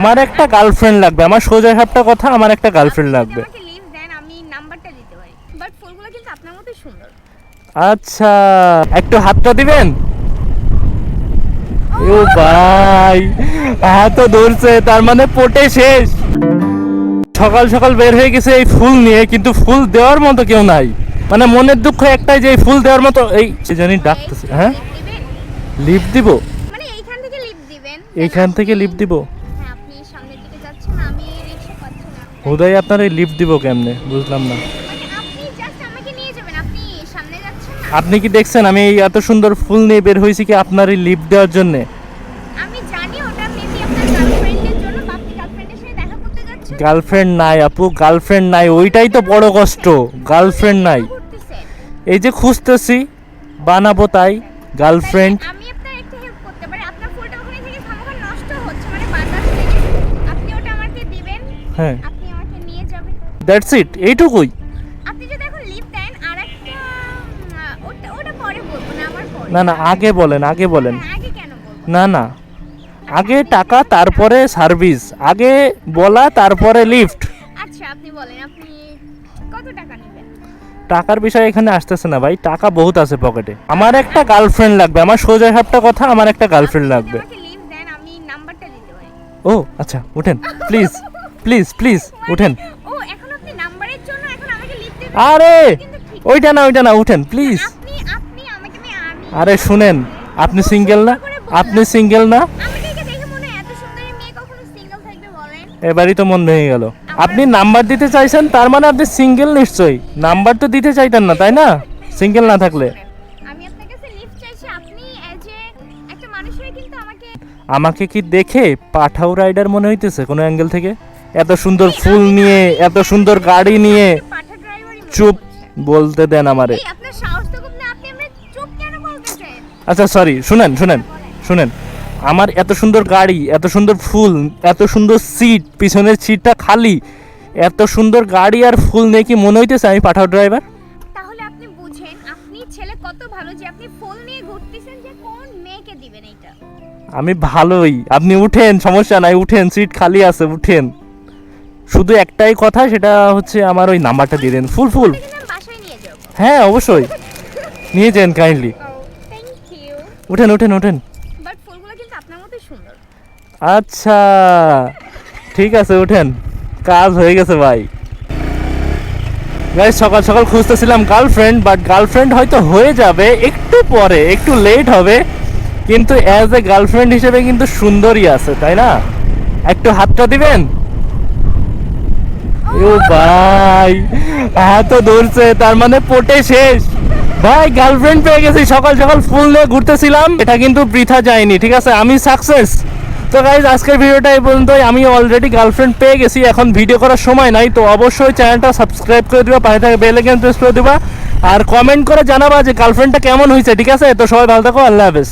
আমার একটা গার্লফ্রেন্ড লাগবে, আমার সোজা সাপটা কথা, আমার একটা গার্লফ্রেন্ড লাগবে। আমাকে লিভ দেন, আমি নাম্বারটা দিতে পারি, বাট ফুলগুলো কিন্তু আপনার মতোই সুন্দর। আচ্ছা, একটু হাতটা দিবেন। ও ভাই, এত দৌড়ছে, তার মানে পটে শেষ। সকাল সকাল বের হয়ে গেছে এই ফুল নিয়ে, কিন্তু ফুল দেওয়ার মতো কেউ নাই। মানে মনের দুঃখ একটাই যে এই ফুল দেওয়ার মতো এই সে জানি ডাকতেছে। হ্যাঁ, লিফট দিব? মানে এইখান থেকে লিভ দিবেন। এইখান থেকে লিফট দিব? হ্যাঁ, আপনি সামনের দিকে যাচ্ছেন, আমি রিকশা পাচ্ছি না। হুদাই আপনার এই লিফট দিব কেমনে বুঝলাম না। মানে আপনি জাস্ট আমাকে নিয়ে যাবেন, আপনি সামনে যাচ্ছেন না। আপনি কি দেখছেন আমি এই এত সুন্দর ফুল নিয়ে বের হয়েছি কি আপনার এই লিফট দেওয়ার জন্য? আমি জানি ওটা মেবি আপনার গার্লফ্রেন্ডের জন্য, বা আপনি গার্লফ্রেন্ডের সাথে দেখা করতে যাচ্ছেন। গার্লফ্রেন্ড নাই আপু, গার্লফ্রেন্ড নাই, ওইটাই তো বড় কষ্ট। গার্লফ্রেন্ড নাই, ঘুরতেছেন। এই যে খুঁজতেছি, বানাবো তাই গার্লফ্রেন্ড। তাইলে আমি আপনার একটা হেল্প করতে পারি, আপনার ফুলটা ওখানে থেকে খামোখা নষ্ট হচ্ছে, মানে বাতাস থেকে। আপনি ওটা আমাকে দিবেন, হ্যাঁ, আপনি আমাকে নিয়ে যাবেন। দ্যাটস ইট, এইটুকুই। আপনি যদি এখন লিভ দেন, আর একটা ওটা পরে বলবো না, আমার পরে। না না, আগে বলেন, আগে বলেন। হ্যাঁ, আগে কেন বলবো? না না, আগে টাকা তারপরে সার্ভিস, আগে বলা তারপরে লিফট। আচ্ছা, আপনি বলেন, আপনি কত টাকা নেবেন? টাকার বিষয় এখানে আসতেছে না ভাই, টাকা বহুত আছে পকেটে। আমার একটা গার্লফ্রেন্ড লাগবে, আমার সোজা সাপটা কথা, আমার একটা গার্লফ্রেন্ড আপনি যদি লাগবে। আমাকে লিভ দেন, আমি নাম্বারটা দিতে পারি। ও আচ্ছা, উঠেন প্লিজ, প্লিজ প্লিজ উঠেন। ও, এখন আপনি নাম্বারের জন্য এখন আমাকে লিভ দেবেন? আরে কিন্তু ঠিক ওইটা না, ওইটা না, উঠেন প্লিজ। আপনি আমাকে নিয়ে আমি আরে শুনেন, আপনি সিঙ্গেল না? আপনি সিঙ্গেল না? আমাকে দেখে মনে হয় এত সুন্দরী মেয়ে কখনো সিঙ্গেল থাকবে বলেন? এবারই তো মন ভেঙে গেল। আপনি নাম্বার দিতে চাইছেন, তার মানে আপনি সিঙ্গেল নিশ্চয়ই। নাম্বার তো দিতে চাইতেন না, তাই না? সিঙ্গেল না থাকলে। আমি আপনার কাছে লিভ চাইছি, আপনি এজ এ একটা মানুষের কিন্তু আমাকে আমাকে কি দেখে পাঠাও রাইডার মনে হইতেছে কোনো অ্যাঙ্গেল থেকে? এত সুন্দর ফুল নিয়ে, এত সুন্দর গাড়ি নিয়ে। পাঠা ড্রাইভারই চুপ বলতে দেন আমারে। এই আপনার সাহস তো কম না, আপনি আমরা চুপ কেন বলতেছেন? আচ্ছা সরি, শুনেন শুনেন শুনেন, আমার এত সুন্দর গাড়ি, এত সুন্দর ফুল, এত সুন্দর সিট, পিছনের সিটটা খালি, এত সুন্দর গাড়ি আর ফুল নিয়ে কি মনে হইতেছে আমি পাঠাও ড্রাইভার? তাহলে আপনি বুঝেন আপনি ছেলে কত ভালো যে আপনি ফুল নিয়ে ঘুরতেছেন, যে কোন মেয়েকে দিবেন এইটা। আমি ভালোই, আপনি উঠেন, সমস্যা নাই, উঠেন, সিট খালি আছে, উঠেন। শুধু একটাই কথা, সেটা হচ্ছে আমার ওই নাম্বারটা দিয়ে দেন। ফুল ফুল, কিন্তু আমি বাসায় নিয়ে যাব। হ্যাঁ অবশ্যই নিয়ে যান কাইন্ডলি। Thank you. উঠেন উঠেন উঠেন। বাট ফুলগুলো কিন্তু আপনার মতোই সুন্দর। আচ্ছা ঠিক আছে, উঠেন, কাজ হয়ে গেছে ভাই। গাইস, সকাল সকাল খুঁজতেছিলাম গার্লফ্রেন্ড, বাট গার্লফ্রেন্ড হয়তো হয়ে যাবে একটু পরে, একটু লেট হবে, কিন্তু অ্যাজ এ গার্লফ্রেন্ড হিসেবে কিন্তু সুন্দরই আছে, তাই না? একটু হাতটা দিবেন। ও ভাই, এত দৌড়ছে, তার মানে পটে শেষ। ভাই গার্লফ্রেন্ড পেয়ে গেছি, সকাল সকাল ফুল নিয়ে ঘুরতেছিলাম, এটা কিন্তু বৃথা যায়নি, ঠিক আছে, আমি সাকসেস। তো গাইজ, আজকের ভিডিওটা এই পর্যন্তই। আমি অলরেডি গার্লফ্রেন্ড পেয়ে গেছি, এখন ভিডিও করার সময় নাই, তো অবশ্যই চ্যানেলটা সাবস্ক্রাইব করে দিবা, পাশে থাকা বেল আইকন প্রেস করে দিবা, আর কমেন্ট করে জানাবা যে গার্লফ্রেন্ডটা কেমন হয়েছে, ঠিক আছে? তো সবাই ভালো থাকো, আল্লাহ হাফেজ।